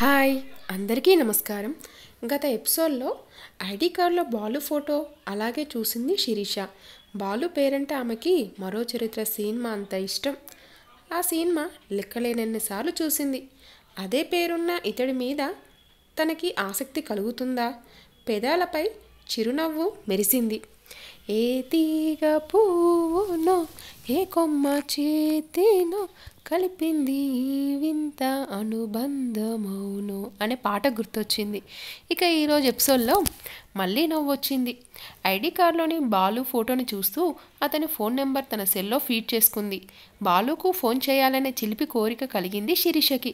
Hi అందరికీ నమస్కారం. గత ఎపిసోడ్లో ఐడి కార్డులో బాలు ఫోటో అలాగే చూసింది శిరీష. బాలు పేరంటే ఆమెకి మరో చరిత్ర సినిమా అంత ఇష్టం. ఆ సినిమా లెక్కలేనన్నిసార్లు చూసింది. అదే పేరున్న ఇతడి మీద తనకి ఆసక్తి కలుగుతుందా? పెదాలపై చిరునవ్వు మెరిసింది. ఏ తీగ పువ్వునో ఏ కొమ్మ చేతినో కలిపింది వింత అనుబంధమౌను అనే పాట గుర్తొచ్చింది. ఇక ఈరోజు ఎపిసోడ్లో మళ్ళీ నవ్వు వచ్చింది. ఐడి కార్డులోని బాలు ఫోటోని చూస్తూ అతని ఫోన్ నెంబర్ తన సెల్లో ఫీడ్ చేసుకుంది. బాలుకు ఫోన్ చేయాలనే చిలిపి కోరిక కలిగింది శిరీషకి.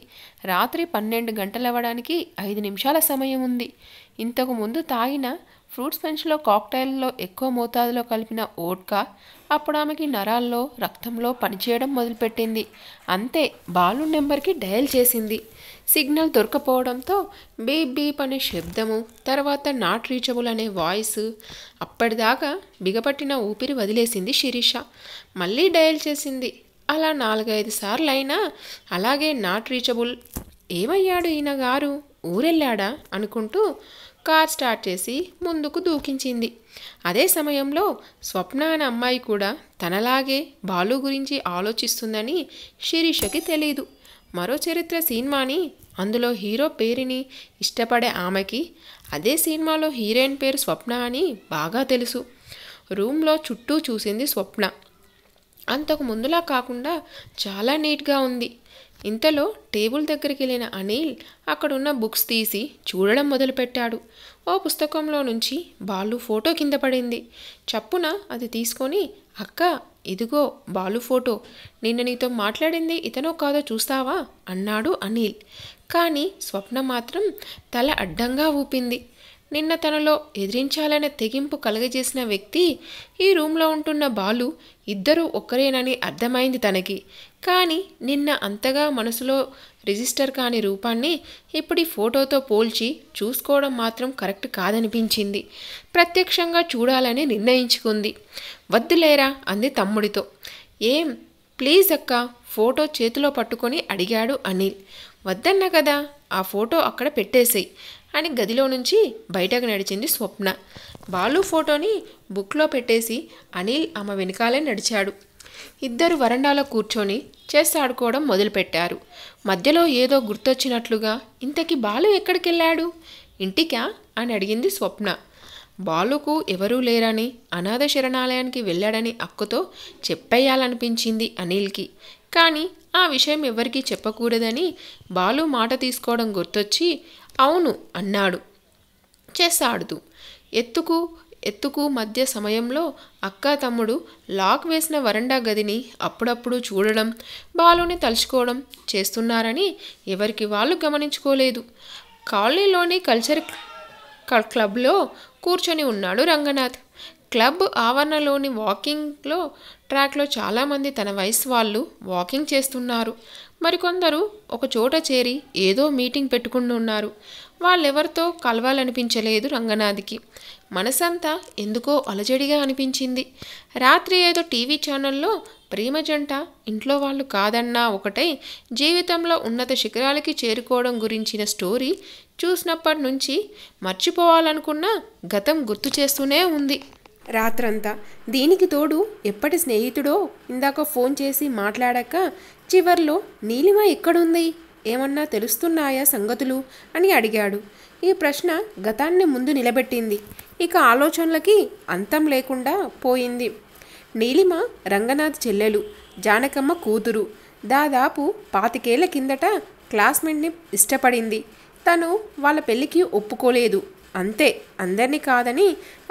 రాత్రి 12 గంటలవ్వడానికి 5 నిమిషాల సమయం ఉంది. ఇంతకు ముందు తాగిన ఫ్రూట్స్ పంచ్లో కాక్టైల్లో ఎక్కువ మోతాదులో కలిపిన ఓడ్కా అప్పుడు ఆమెకి నరాల్లో రక్తంలో పనిచేయడం మొదలుపెట్టింది. అంతే, బాలు నెంబర్కి డయల్ చేసింది. సిగ్నల్ దొరకపోవడంతో బీప్ బీప్ అనే శబ్దము, తర్వాత నాట్ రీచబుల్ అనే వాయిస్. అప్పటిదాకా బిగపట్టిన ఊపిరి వదిలేసింది శిరీష. మళ్ళీ డయల్ చేసింది. అలా 4-5 సార్లు అయినా అలాగే నాట్ రీచబుల్. ఏమయ్యాడు ఈయన గారు, ఊరెళ్ళాడా అనుకుంటూ కార్ స్టార్ట్ చేసి ముందుకు దూకించింది. అదే సమయంలో స్వప్న అనే అమ్మాయి కూడా తనలాగే బాలు గురించి ఆలోచిస్తుందని శిరీషకి తెలీదు. మరో చరిత్ర సినిమాని, అందులో హీరో పేరుని ఇష్టపడే ఆమెకి అదే సినిమాలో హీరోయిన్ పేరు స్వప్న అని బాగా తెలుసు. రూమ్లో చుట్టూ చూసింది స్వప్న. అంతకు ముందులా కాకుండా చాలా నీట్గా ఉంది. ఇంతలో టేబుల్ దగ్గరికి వెళ్ళిన అనిల్ అక్కడున్న బుక్స్ తీసి చూడడం మొదలుపెట్టాడు. ఓ పుస్తకంలో నుంచి బాలు ఫోటో కింద పడింది. చప్పున అది తీసుకొని, అక్క ఇదిగో బాలు ఫోటో, నిన్న నీతో మాట్లాడింది ఇతనో కాదో చూస్తావా అన్నాడు అనిల్. కానీ స్వప్న మాత్రం తల అడ్డంగా ఊపింది. నిన్న తనలో ఎదిరించాలనే తెగింపు కలగజేసిన వ్యక్తి ఈ రూమ్లో ఉంటున్న బాలు, ఇద్దరూ ఒక్కరేనని అర్థమైంది తనకి. కానీ నిన్న అంతగా మనసులో రిజిస్టర్ కాని రూపాన్ని ఇప్పుడు ఈ ఫోటోతో పోల్చి చూసుకోవడం మాత్రం కరెక్ట్ కాదనిపించింది. ప్రత్యక్షంగా చూడాలని నిర్ణయించుకుంది. వద్దులేరా అంది తమ్ముడితో. ఏం ప్లీజ్ అక్క, ఫోటో చేతిలో పట్టుకొని అడిగాడు అనిల్. వద్దన్నా కదా, ఆ ఫోటో అక్కడ పెట్టేసేయి అని గదిలో నుంచి బయటకు నడిచింది స్వప్న. బాలు ఫోటోని బుక్లో పెట్టేసి అనిల్ ఆమె వెనకాలే నడిచాడు. ఇద్దరు వరండాలో కూర్చొని చెస్ ఆడుకోవడం మొదలుపెట్టారు. మధ్యలో ఏదో గుర్తొచ్చినట్లుగా, ఇంతకీ బాలు ఎక్కడికెళ్ళాడు, ఇంటికా అని అడిగింది స్వప్న. బాలుకు ఎవరూ లేరని, అనాథ శరణాలయానికి వెళ్ళాడని అక్కతో చెప్పేయాలనిపించింది అనిల్కి. కానీ ఆ విషయం ఎవరికీ చెప్పకూడదని బాలు మాట తీసుకోవడం గుర్తొచ్చి అవును అన్నాడు చెస్ ఆడుతూ. ఎత్తుకు మధ్య సమయంలో అక్క తమ్ముడు లాక్ వేసిన వరండా గదిని అప్పుడప్పుడు చూడడం, బాలుని తలుచుకోవడం చేస్తున్నారని ఎవరికి వాళ్ళు గమనించుకోలేదు. కాలనీలోని కల్చర్ క్లబ్లో కూర్చొని ఉన్నాడు రంగనాథ్. క్లబ్ ఆవరణలోని వాకింగ్లో ట్రాక్లో చాలామంది తన వయసు వాళ్ళు వాకింగ్ చేస్తున్నారు. మరికొందరు ఒక చోట చేరి ఏదో మీటింగ్ పెట్టుకుంటున్నారు. వాళ్ళెవరితో కలవాలనిపించలేదు రంగనాథ్కి. మనసంతా ఎందుకో అలజడిగా అనిపించింది. రాత్రి ఏదో టీవీ ఛానల్లో ప్రేమ జంట ఇంట్లో వాళ్ళు కాదన్నా ఒకటై జీవితంలో ఉన్నత శిఖరాలకి చేరుకోవడం గురించిన స్టోరీ చూసినప్పటి నుంచి మర్చిపోవాలనుకున్న గతం గుర్తు చేస్తూనే ఉంది రాత్రంతా. దీనికి తోడు ఎప్పటి స్నేహితుడో ఇందాక ఫోన్ చేసి మాట్లాడాక చివర్లో నీలిమ ఎక్కడుంది, ఏమన్నా తెలుస్తున్నాయా సంగతులు అని అడిగాడు. ఈ ప్రశ్న గతాన్ని ముందు నిలబెట్టింది. ఇక ఆలోచనలకి అంతం లేకుండా పోయింది. నీలిమ రంగనాథ్ చెల్లెలు, జానకమ్మ కూతురు. దాదాపు 25 ఏళ్ల కిందట క్లాస్మేట్ని ఇష్టపడింది. తను వాళ్ళ పెళ్ళికి ఒప్పుకోలేదు. అంతే, అందరినీ కాదని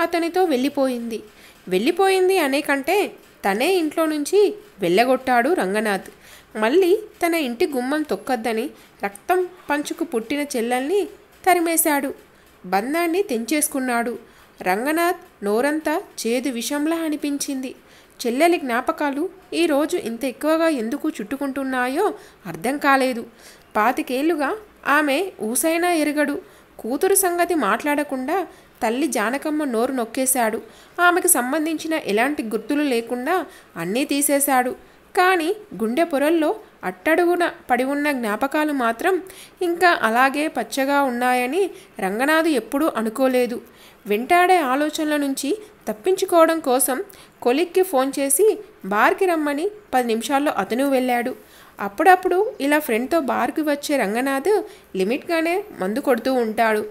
అతనితో వెళ్ళిపోయింది అనే కంటే తనే ఇంట్లో నుంచి వెళ్ళగొట్టాడు రంగనాథ్. మళ్ళీ తన ఇంటి గుమ్మం తొక్కద్దని రక్తం పంచుకు పుట్టిన చెల్లెల్ని తరిమేశాడు. బంధాన్ని తెంచేసుకున్నాడు. రంగనాథ్ నోరంతా చేదు విషంలా అనిపించింది. చెల్లెలి జ్ఞాపకాలు ఈరోజు ఇంత ఎక్కువగా ఎందుకు చుట్టుకుంటున్నాయో అర్థం కాలేదు. 25 ఏళ్లుగా ఆమె ఊసైనా ఎరగడు. కూతురు సంగతి మాట్లాడకుండా తల్లి జానకమ్మ నోరు నొక్కేశాడు. ఆమెకు సంబంధించిన ఎలాంటి గుర్తులు లేకుండా అన్నీ తీసేశాడు. కానీ గుండె పొరల్లో అట్టడుగున పడి ఉన్న జ్ఞాపకాలు మాత్రం ఇంకా అలాగే పచ్చగా ఉన్నాయని రంగనాథ్ ఎప్పుడూ అనుకోలేదు. వెంటాడే ఆలోచనల నుంచి తప్పించుకోవడం కోసం కొలిక్కి ఫోన్ చేసి బార్కి రమ్మని 10 నిమిషాల్లో అతను వెళ్ళాడు. అప్పుడప్పుడు ఇలా ఫ్రెండ్తో బార్కి వచ్చే రంగనాథ్ లిమిట్గానే మందు కొడుతూ ఉంటాడు.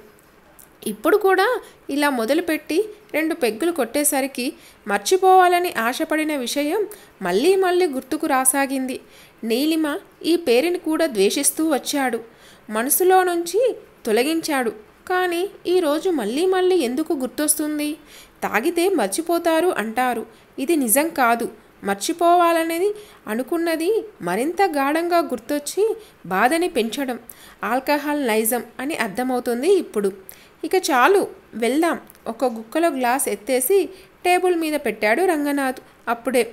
ఇప్పుడు కూడా ఇలా మొదలుపెట్టి 2 పెగ్గులు కొట్టేసరికి మర్చిపోవాలని ఆశపడిన విషయం మళ్ళీ మళ్ళీ గుర్తుకు రాసాగింది. నీలిమ ఈ పేరుని కూడా ద్వేషిస్తూ వచ్చాడు, మనసులో నుంచి తొలగించాడు. కానీ ఈరోజు మళ్ళీ మళ్ళీ ఎందుకు గుర్తొస్తుంది? తాగితే మర్చిపోతారు అంటారు, ఇది నిజం కాదు. మర్చిపోవాలనేది అనుకున్నది మరింత గాఢంగా గుర్తొచ్చి బాధని పెంచడం ఆల్కహాల్ నైజం అని అర్థమవుతుంది ఇప్పుడు. ఇక చాలు, వెళ్దాం. ఒక గుక్కలో గ్లాస్ ఎత్తేసి టేబుల్ మీద పెట్టాడు రంగనాథ్. అప్పుడే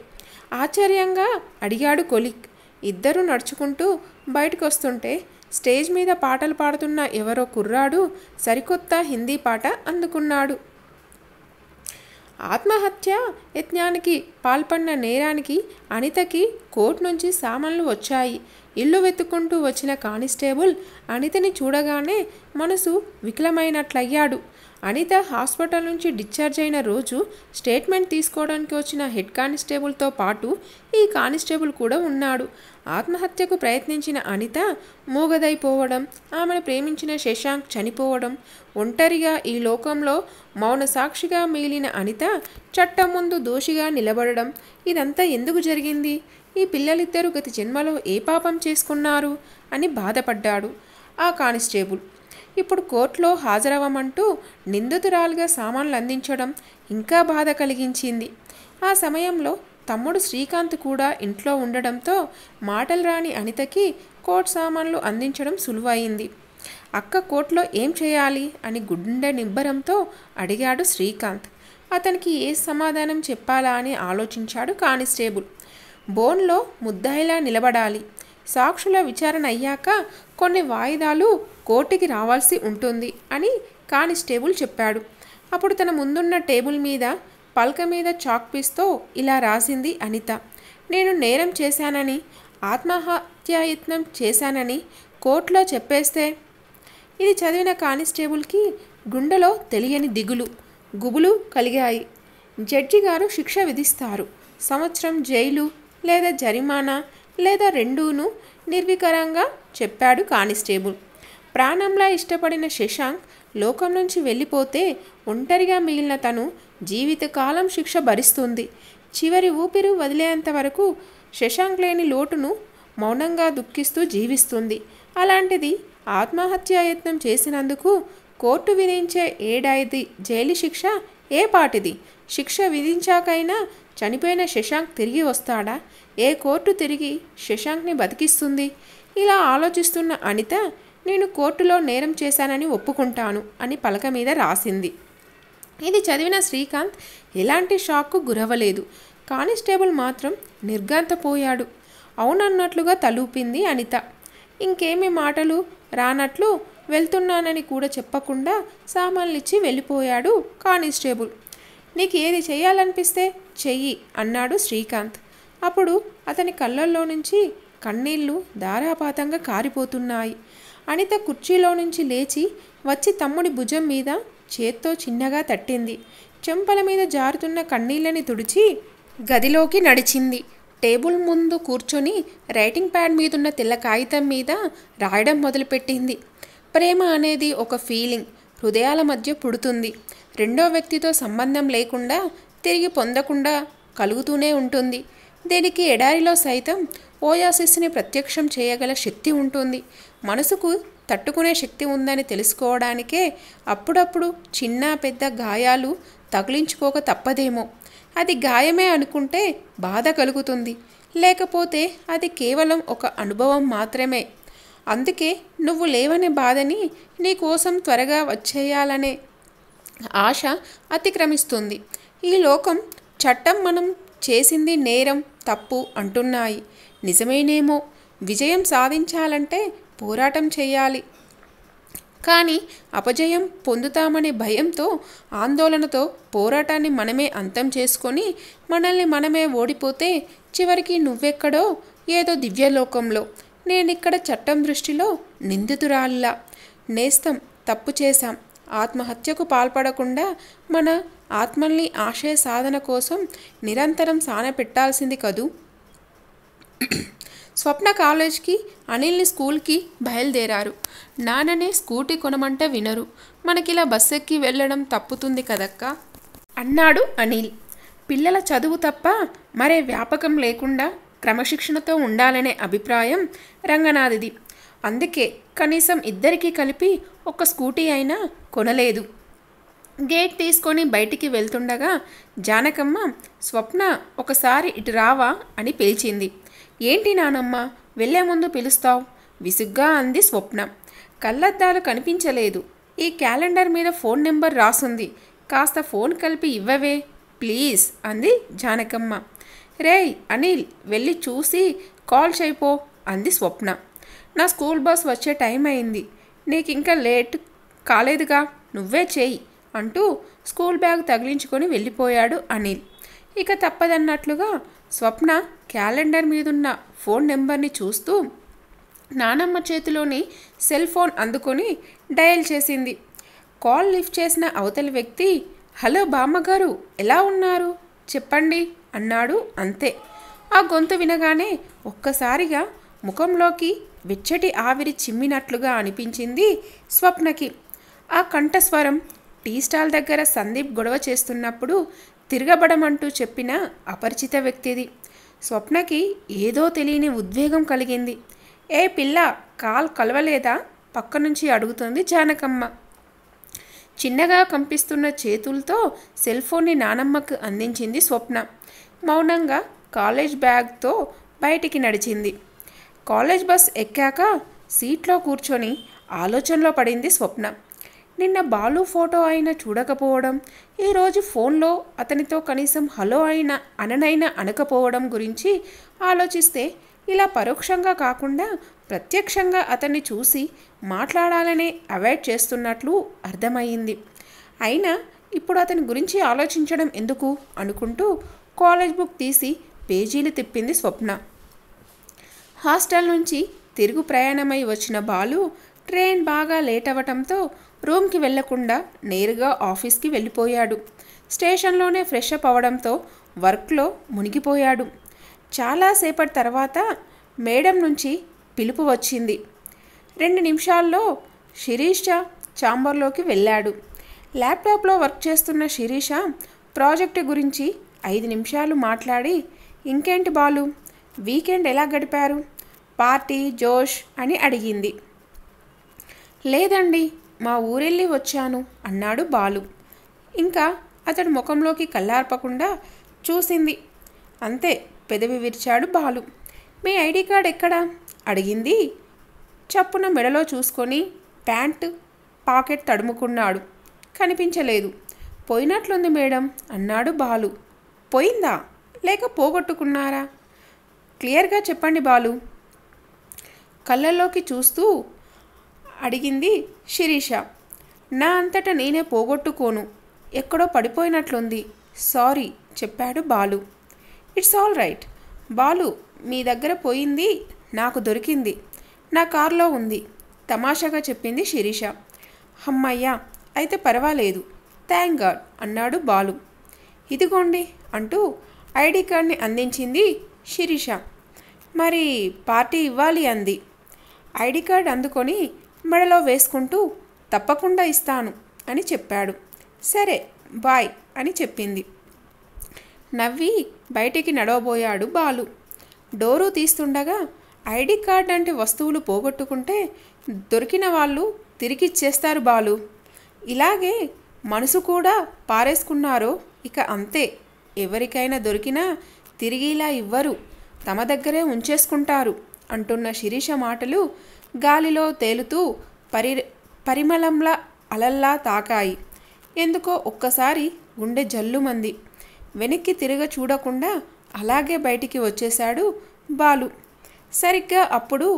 ఆశ్చర్యంగా అడిగాడు కొలిక్. ఇద్దరు నడుచుకుంటూ బయటకు వస్తుంటే స్టేజ్ మీద పాటలు పాడుతున్న ఎవరో కుర్రాడు సరికొత్త హిందీ పాట అందుకున్నాడు. ఆత్మహత్య యత్నానికి పాల్పడిన నేరానికి అనితకి కోర్టు నుంచి సామాన్లు వచ్చాయి. ఇల్లు వెతుక్కుంటూ వచ్చిన కానిస్టేబుల్ అనితని చూడగానే మనసు వికలమైనట్లయ్యాడు. అనిత హాస్పిటల్ నుంచి డిశ్చార్జ్ అయిన రోజు స్టేట్మెంట్ తీసుకోవడానికి వచ్చిన హెడ్ కానిస్టేబుల్తో పాటు ఈ కానిస్టేబుల్ కూడా ఉన్నాడు. ఆత్మహత్యకు ప్రయత్నించిన అనిత మూగదైపోవడం, ఆమెను ప్రేమించిన శశాంక్ చనిపోవడం, ఒంటరిగా ఈ లోకంలో మౌన సాక్షిగా మిగిలిన అనిత చట్టం ముందు దోషిగా నిలబడడం, ఇదంతా ఎందుకు జరిగింది? ఈ పిల్లలిద్దరూ గత జన్మలో ఏ పాపం చేసుకున్నారు అని బాధపడ్డాడు ఆ కానిస్టేబుల్. ఇప్పుడు కోర్టులో హాజరవ్వమంటూ నిందితురాలుగా సామాన్లు అందించడం ఇంకా బాధ కలిగించింది. ఆ సమయంలో తమ్ముడు శ్రీకాంత్ కూడా ఇంట్లో ఉండడంతో మాటలు రాని అనితకి కోర్టు సామాన్లు అందించడం సులువైంది. అక్క కోర్టులో ఏం చేయాలి అని గుండె నిబ్బరంతో అడిగాడు శ్రీకాంత్. అతనికి ఏ సమాధానం చెప్పాలా అని ఆలోచించాడు కానిస్టేబుల్. బోన్లో ముద్దాయిలా నిలబడాలి. సాక్షుల విచారణ అయ్యాక కొన్ని వాయిదాలు కోర్టుకి రావాల్సి ఉంటుంది అని కానిస్టేబుల్ చెప్పాడు. అప్పుడు తన ముందున్న టేబుల్ మీద పలక మీద చాక్ పీస్తో ఇలా రాసింది అనిత. నేను నేరం చేశానని, ఆత్మహత్యాయత్నం చేశానని కోర్టులో చెప్పేస్తే? ఇది చదివిన కానిస్టేబుల్కి గుండెలో తెలియని దిగులు, గుబులు కలిగాయి. జడ్జి గారు శిక్ష విధిస్తారు. 1 సంవత్సరం జైలు లేదా జరిమానా లేదా రెండూను నిర్వికారంగా చెప్పాడు కానిస్టేబుల్. ప్రాణంలా ఇష్టపడిన శశాంక్ లోకం నుంచి వెళ్ళిపోతే ఒంటరిగా మిగిలిన తను జీవితకాలం శిక్ష భరిస్తుంది. చివరి ఊపిరి వదిలేంత వరకు శశాంక్ లేని లోటును మౌనంగా దుఃఖిస్తూ జీవిస్తుంది. అలాంటిది ఆత్మహత్యాయత్నం చేసినందుకు కోర్టు విధించే 7 జైలు శిక్ష ఏ పాటిది? శిక్ష విధించాకైనా చనిపోయిన శశాంక్ తిరిగి వస్తాడా? ఏ కోర్టు తిరిగి శశాంక్ని బతికిస్తుంది? ఇలా ఆలోచిస్తున్న అనిత, నేను కోర్టులో నేరం చేశానని ఒప్పుకుంటాను అని పలక మీద రాసింది. ఇది చదివిన శ్రీకాంత్ ఎలాంటి షాక్కు గురవ్వలేదు. కానిస్టేబుల్ మాత్రం నిర్ఘాంతపోయాడు. అవునన్నట్లుగా తలూపింది అనిత. ఇంకేమీ మాటలు రానట్లు వెళ్తున్నానని కూడా చెప్పకుండా సామాన్లిచ్చి వెళ్ళిపోయాడు కానిస్టేబుల్. నీకు ఏది చేయాలనిపిస్తే చెయ్యి అన్నాడు శ్రీకాంత్. అప్పుడు అతని కళ్ళల్లో నుంచి కన్నీళ్లు ధారాపాతంగా కారిపోతున్నాయి. అనిత కుర్చీలో నుంచి లేచి వచ్చి తమ్ముడి భుజం మీద చేత్తో చిన్నగా తట్టింది. చెంపల మీద జారుతున్న కన్నీళ్ళని తుడిచి గదిలోకి నడిచింది. టేబుల్ ముందు కూర్చొని రైటింగ్ ప్యాడ్ మీదున్న తెల్ల కాగితం మీద రాయడం మొదలుపెట్టింది. ప్రేమ అనేది ఒక ఫీలింగ్, హృదయాల మధ్య పుడుతుంది. రెండో వ్యక్తితో సంబంధం లేకుండా, తిరిగి పొందకుండా కలుగుతూనే ఉంటుంది. దీనికి ఎడారిలో సైతం ఓయాసిస్ని ప్రత్యక్షం చేయగల శక్తి ఉంటుంది. మనసుకు తట్టుకునే శక్తి ఉందని తెలుసుకోవడానికే అప్పుడప్పుడు చిన్న పెద్ద గాయాలు తగిలించుకోక తప్పదేమో. అది గాయమే అనుకుంటే బాధ కలుగుతుంది, లేకపోతే అది కేవలం ఒక అనుభవం మాత్రమే. అందుకే నువ్వు లేవనే బాధని నీ కోసం త్వరగా వచ్చేయాలనే ఆశ అతిక్రమిస్తుంది. ఈ లోకం, చట్టం మనం చేసింది నేరం, తప్పు అంటున్నాయి. నిజమేనేమో. విజయం సాధించాలంటే పోరాటం చేయాలి. కానీ అపజయం పొందుతామనే భయంతో, ఆందోళనతో పోరాటాన్ని మనమే అంతం చేసుకొని మనల్ని మనమే ఓడిపోతే చివరికి నువ్వెక్కడో ఏదో దివ్యలోకంలో. నేనిక్కడ చట్టం దృష్టిలో నిందితురాలిలా. నేస్తం, తప్పు చేశాం. ఆత్మహత్యకు పాల్పడకుండా మన ఆత్మల్ని ఆశయ సాధన కోసం నిరంతరం సానపెట్టాల్సింది కదూ. స్వప్న కాలేజ్కి, అనిల్ని స్కూల్కి బయలుదేరారు. నాన్ననే స్కూటీ కొనమంటే వినరు. మనకిలా బస్సు ఎక్కి వెళ్ళడం తప్పుతుంది కదక్కా అన్నాడు అనిల్. పిల్లల చదువు తప్ప మరే వ్యాపకం లేకుండా క్రమశిక్షణతో ఉండాలనే అభిప్రాయం రంగనాథిది. అందుకే కనీసం ఇద్దరికీ కలిపి ఒక స్కూటీ అయినా కొనలేదు. గేట్ తీసుకొని బయటికి వెళ్తుండగా జానకమ్మ, స్వప్న ఒకసారి ఇటు రావా అని పిలిచింది. ఏంటి నానమ్మ, వెళ్లే ముందు పిలుస్తావు? విసుగ్గా అంది స్వప్న. కళ్ళద్దాలు కనిపించలేదు. ఈ క్యాలెండర్ మీద ఫోన్ నెంబర్ రాసుంది. కాస్త ఫోన్ కలిపి ఇవ్వవే ప్లీజ్ అంది జానకమ్మ. రేయ్ అనిల్, వెళ్ళి చూసి కాల్ చేయిపో అంది స్వప్న. నా స్కూల్ బస్ వచ్చే టైం అయింది. నీకింకా లేట్ కాలేదుగా, నువ్వే చేయి అంటూ స్కూల్ బ్యాగ్ తగిలించుకొని వెళ్ళిపోయాడు అనిల్. ఇక తప్పదన్నట్లుగా స్వప్న క్యాలెండర్ మీదున్న ఫోన్ నెంబర్ని చూస్తూ నానమ్మ చేతిలోని సెల్ ఫోన్ అందుకొని డయల్ చేసింది. కాల్ లిఫ్ట్ చేసిన అవతలి వ్యక్తి, హలో బామ్మగారు, ఎలా ఉన్నారు చెప్పండి అన్నాడు. అంతే. ఆ గొంతు వినగానే ఒక్కసారిగా ముఖంలోకి వెచ్చటి ఆవిరి చిమ్మినట్లుగా అనిపించింది స్వప్నకి. ఆ కంఠస్వరం టీ స్టాల్ దగ్గర సందీప్ గొడవ చేస్తున్నప్పుడు తిరగబడమంటూ చెప్పిన అపరిచిత వ్యక్తిది. స్వప్నకి ఏదో తెలియని ఉద్వేగం కలిగింది. ఏ పిల్ల, కాల్ కలవలేదా పక్క నుంచి అడుగుతుంది జానకమ్మ. చిన్నగా కంపిస్తున్న చేతులతో సెల్ ఫోన్ని నానమ్మకు అందించింది స్వప్న. మౌనంగా కాలేజ్ బ్యాగ్తో బయటికి నడిచింది. కాలేజ్ బస్ ఎక్కాక సీట్లో కూర్చొని ఆలోచనలో పడింది స్వప్న. నిన్న బాలు ఫోటో అయినా చూడకపోవడం, ఈరోజు ఫోన్లో అతనితో కనీసం హలో అయినా అననైనా అనకపోవడం గురించి ఆలోచిస్తే ఇలా పరోక్షంగా కాకుండా ప్రత్యక్షంగా అతన్ని చూసి మాట్లాడాలనే అవాయిడ్ చేస్తున్నట్లు అర్థమయ్యింది. అయినా ఇప్పుడు అతని గురించి ఆలోచించడం ఎందుకు అనుకుంటూ కాలేజ్ బుక్ తీసి పేజీలు తిప్పింది స్వప్న. హాస్టల్ నుంచి తిరుగు ప్రయాణమై వచ్చిన బాలు ట్రైన్ బాగా లేట్ అవ్వటంతో రూమ్కి వెళ్లకుండా నేరుగా ఆఫీస్కి వెళ్ళిపోయాడు. స్టేషన్లోనే ఫ్రెష్ అప్ అవడంతో వర్క్లో మునిగిపోయాడు. చాలాసేపటి తర్వాత మేడం నుంచి పిలుపు వచ్చింది. 2 నిమిషాల్లో శిరీష ఛాంబర్లోకి వెళ్ళాడు. ల్యాప్టాప్లో వర్క్ చేస్తున్న శిరీష ప్రాజెక్టు గురించి 5 నిమిషాలు మాట్లాడి, ఇంకేంటి బాలు, వీకెండ్ ఎలా గడిపారు, పార్టీ జోష్ అని అడిగింది. లేదండి, మా ఊరెళ్ళి వచ్చాను అన్నాడు బాలు. ఇంకా అతడు ముఖంలోకి కళ్ళార్పకుండా చూసింది. అంతే, పెదవి విరిచాడు బాలు. మీ ఐడి కార్డ్ ఎక్కడా అడిగింది. చప్పున మెడలో చూసుకొని ప్యాంటు పాకెట్ తడుముకున్నాడు. కనిపించలేదు. పోయినట్లుంది మేడం అన్నాడు బాలు. పోయిందా లేక పోగొట్టుకున్నారా? క్లియర్గా చెప్పండి బాలు కళ్ళల్లోకి చూస్తూ అడిగింది శిరీష. నా అంతటా నేనే పోగొట్టుకోను, ఎక్కడో పడిపోయినట్లుంది, సారీ చెప్పాడు Balu. It's all right Balu, మీ దగ్గర పోయింది నాకు దొరికింది, నా కార్లో ఉంది తమాషాగా చెప్పింది శిరీష. అమ్మయ్యా, అయితే పర్వాలేదు, థ్యాంక్ గాడ్ అన్నాడు బాలు. ఇదిగోండి అంటూ ఐడి కార్డ్ని అందించింది శిరీష. మరి పార్టీ ఇవ్వాలి అంది. ఐడి కార్డ్ అందుకొని మెడలో వేసుకుంటూ తప్పకుండా ఇస్తాను అని చెప్పాడు. సరే బాయ్ అని చెప్పింది. నవ్వి బయటికి నడవబోయాడు బాలు. డోరు తీస్తుండగా ఐడి కార్డ్ అంటే వస్తువులు పోగొట్టుకుంటే దొరికిన వాళ్ళు తిరిగిచ్చేస్తారు బాలు. ఇలాగే మనసు కూడా పారేసుకున్నారో ఇక అంతే. ఎవరికైనా దొరికినా తిరిగి ఇలా ఇవ్వరు, తమ దగ్గరే ఉంచేసుకుంటారు అంటున్న శిరీష మాటలు గాలిలో తేలుతూ పరిమళంలా అలల్లా తాకాయి. ఎందుకో ఒక్కసారి గుండె జల్లుమంది. వెనక్కి తిరగ చూడకుండా అలాగే బయటికి వచ్చేశాడు బాలు. సరిగ్గా అప్పుడు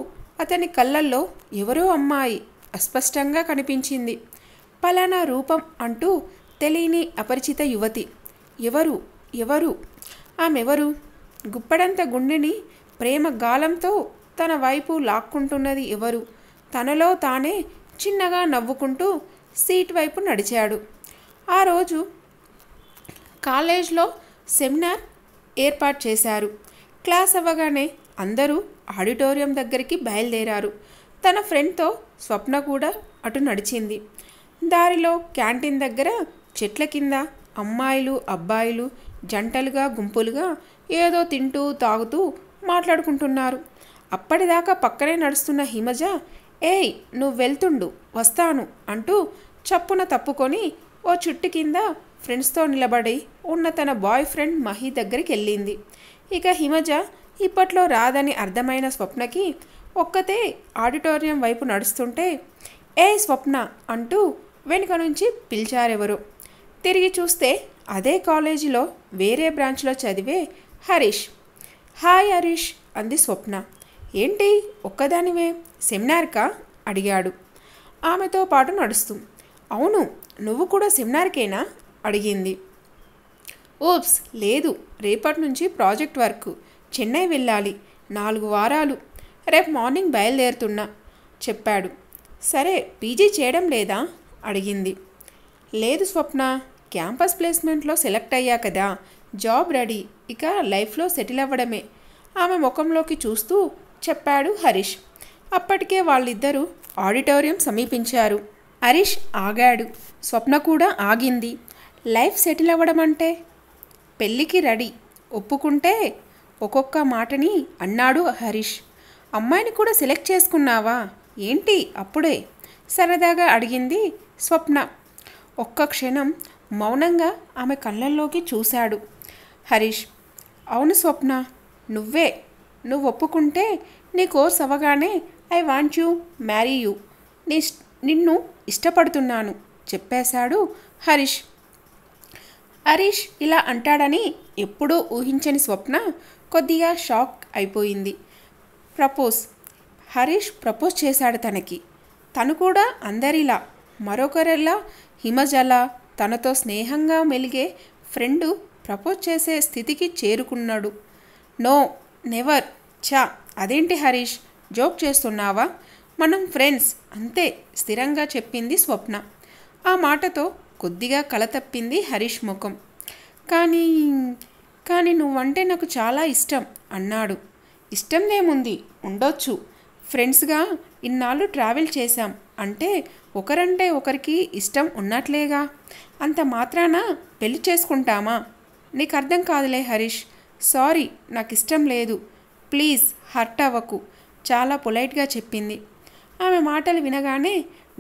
అతని కళ్ళల్లో ఎవరో అమ్మాయి అస్పష్టంగా కనిపించింది. పలానా రూపం అంటూ తెలియని అపరిచిత యువతి. ఎవరు ఎవరు ఆమెవరు? గుప్పడంత గుండెని ప్రేమ గాలంతో తన వైపు లాక్కుంటున్నది ఎవరు? తనలో తానే చిన్నగా నవ్వుకుంటూ సీట్ వైపు నడిచాడు. ఆ రోజు కాలేజ్లో సెమినార్ ఏర్పాటు చేశారు. క్లాస్ అవ్వగానే అందరూ ఆడిటోరియం దగ్గరికి బయలుదేరారు. తన ఫ్రెండ్తో స్వప్న కూడా అటు నడిచింది. దారిలో క్యాంటీన్ దగ్గర చెట్ల కింద అమ్మాయిలు అబ్బాయిలు జంటలుగా గుంపులుగా ఏదో తింటూ తాగుతూ మాట్లాడుకుంటున్నారు. అప్పటిదాకా పక్కనే నడుస్తున్న హిమజ, ఏయ్ నువ్వు వెళ్తుండు వస్తాను అంటూ చప్పున తప్పుకొని ఓ చుట్టు కింద ఫ్రెండ్స్తో నిలబడి ఉన్న తన బాయ్ ఫ్రెండ్ మహి దగ్గరికి వెళ్ళింది. ఇక హిమజ ఇప్పట్లో రాదని అర్థమైన స్వప్నకి ఒక్కతే ఆడిటోరియం వైపు నడుస్తుంటే, ఏ స్వప్న అంటూ వెనుక నుంచి పిలిచారెవరో. తిరిగి చూస్తే అదే కాలేజీలో వేరే బ్రాంచ్లో చదివే హరీష్. హాయ్ హరీష్ అంది స్వప్న. ఏంటి ఒక్కదానివే సెమినార్కా అడిగాడు ఆమెతో పాటు నడుస్తూ. అవును, నువ్వు కూడా సెమినార్కేనా అడిగింది. ఓప్స్ లేదు, రేపటి నుంచి ప్రాజెక్ట్ వర్క్, చెన్నై వెళ్ళాలి, 4 వారాలు, రేపు మార్నింగ్ బయలుదేరుతున్నా చెప్పాడు. సరే పీజీ చేయడం లేదా అడిగింది. లేదు స్వప్న, క్యాంపస్ ప్లేస్మెంట్లో సెలెక్ట్ అయ్యా కదా, జాబ్ రెడీ, ఇక లైఫ్లో సెటిల్ అవ్వడమే ఆమె ముఖంలోకి చూస్తూ చెప్పాడు హరీష్. అప్పటికే వాళ్ళిద్దరూ ఆడిటోరియం సమీపించారు. హరీష్ ఆగాడు, స్వప్న కూడా ఆగింది. లైఫ్ సెటిల్ అవ్వడం అంటే పెళ్ళికి రెడీ, ఒప్పుకుంటే ఒక్కొక్క మాటని అన్నాడు హరీష్. అమ్మాయిని కూడా సెలెక్ట్ చేసుకున్నావా ఏంటి అప్పుడే సరదాగా అడిగింది స్వప్న. ఒక్క క్షణం మౌనంగా ఆమె కళ్ళల్లోకి చూశాడు హరీష్. అవును స్వప్న, నువ్వు ఒప్పుకుంటే నీ కోర్స్ అవ్వగానే I want you marry you, నిన్ను ఇష్టపడుతున్నాను చెప్పేశాడు హరీష్. హరీష్ ఇలా అంటాడని ఎప్పుడూ ఊహించని స్వప్న కొద్దిగా షాక్ అయిపోయింది. హరీష్ ప్రపోజ్ చేశాడు తనకి. తను కూడా అందరిలా మరొకరిలా హిమజల తనతో స్నేహంగా మెలిగే ఫ్రెండు ప్రపోజ్ చేసే స్థితికి చేరుకున్నాడు. No never. అదేంటి హరీష్, జోక్ చేస్తున్నావా? మనం ఫ్రెండ్స్ అంతే స్థిరంగా చెప్పింది స్వప్న. ఆ మాటతో కొద్దిగా కలతప్పింది హరీష్ ముఖం. కానీ నువ్వంటే నాకు చాలా ఇష్టం అన్నాడు. ఇష్టందేముంది, ఉండొచ్చు, ఫ్రెండ్స్గా ఇన్నాళ్ళు ట్రావెల్ చేశాం అంటే ఒకరంటే ఒకరికి ఇష్టం ఉన్నట్లేగా, అంత మాత్రాన పెళ్లి చేసుకుంటామా? నీకు అర్థం కాదులే హరీష్, సారీ నాకు ఇష్టం లేదు, ప్లీజ్ హర్ట్ అవ్వకు చాలా పొలైట్గా చెప్పింది. ఆమె మాటలు వినగానే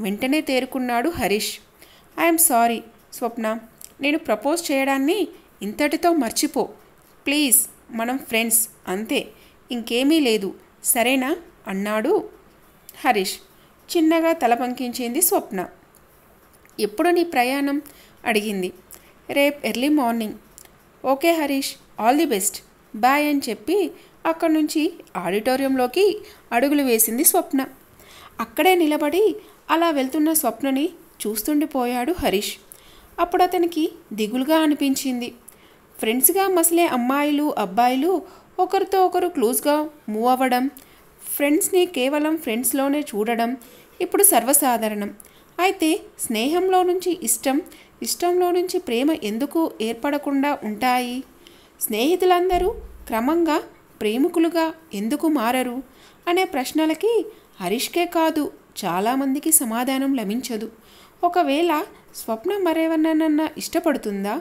వెంటనే తేరుకున్నాడు హరీష్. ఐఎమ్ సారీ స్వప్న, నేను ప్రపోజ్ చేయడాన్ని ఇంతటితో మర్చిపో, ప్లీజ్ మనం ఫ్రెండ్స్ అంతే, ఇంకేమీ లేదు సరేనా అన్నాడు హరీష్. చిన్నగా తల పంకించింది స్వప్న. ఎప్పుడు నీ ప్రయాణం అడిగింది. రేపు early morning. Okay Harish, all the best, bye అని చెప్పి అక్కడి నుంచి ఆడిటోరియంలోకి అడుగులు వేసింది స్వప్న. అక్కడే నిలబడి అలా వెళ్తున్న స్వప్నని చూస్తుండిపోయాడు హరీష్. అప్పుడు అతనికి దిగులుగా అనిపించింది. ఫ్రెండ్స్గా మసలే అమ్మాయిలు అబ్బాయిలు ఒకరితో ఒకరు క్లోజ్గా మూవ్ అవ్వడం, ఫ్రెండ్స్ని కేవలం ఫ్రెండ్స్లోనే చూడడం ఇప్పుడు సర్వసాధారణం. అయితే స్నేహంలో నుంచి ఇష్టంలో నుంచి ప్రేమ ఎందుకు ఏర్పడకుండా ఉంటాయి? స్నేహితులందరూ క్రమంగా ప్రేమికులుగా ఎందుకు మారరు అనే ప్రశ్నలకి హరీష్కే కాదు చాలామందికి సమాధానం లభించదు. ఒకవేళ స్వప్న మరెవరినైనా ఇష్టపడుతుందా?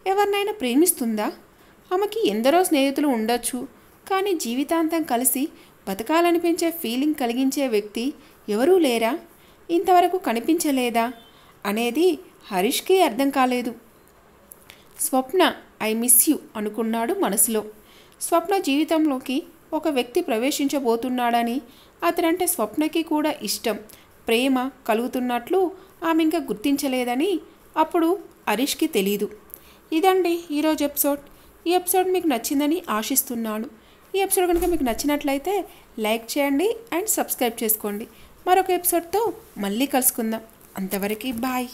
ఎవరినైనా ప్రేమిస్తుందా? ఆమెకి ఎందరో స్నేహితులు ఉండొచ్చు, కానీ జీవితాంతం కలిసి బతకాలనిపించే ఫీలింగ్ కలిగించే వ్యక్తి ఎవరూ లేరా? ఇంతవరకు కనిపించలేదా అనేది హరీష్కి అర్థం కాలేదు. స్వప్న ఐ మిస్ యూ అనుకున్నాడు మనసులో. స్వప్న జీవితంలోకి ఒక వ్యక్తి ప్రవేశించబోతున్నాడని, అతనంటే స్వప్నకి కూడా ఇష్టం, ప్రేమ కలుగుతున్నట్లు ఆమె ఇంకా గుర్తించలేదని అప్పుడు హరీష్కి తెలీదు. ఇదండి ఈరోజు ఎపిసోడ్. ఈ ఎపిసోడ్ మీకు నచ్చిందని ఆశిస్తున్నాను. ఈ ఎపిసోడ్ కనుక మీకు నచ్చినట్లయితే లైక్ చేయండి అండ్ సబ్స్క్రైబ్ చేసుకోండి. మరొక ఎపిసోడ్తో మళ్ళీ కలుసుకుందాం. అంతవరకు బాయ్.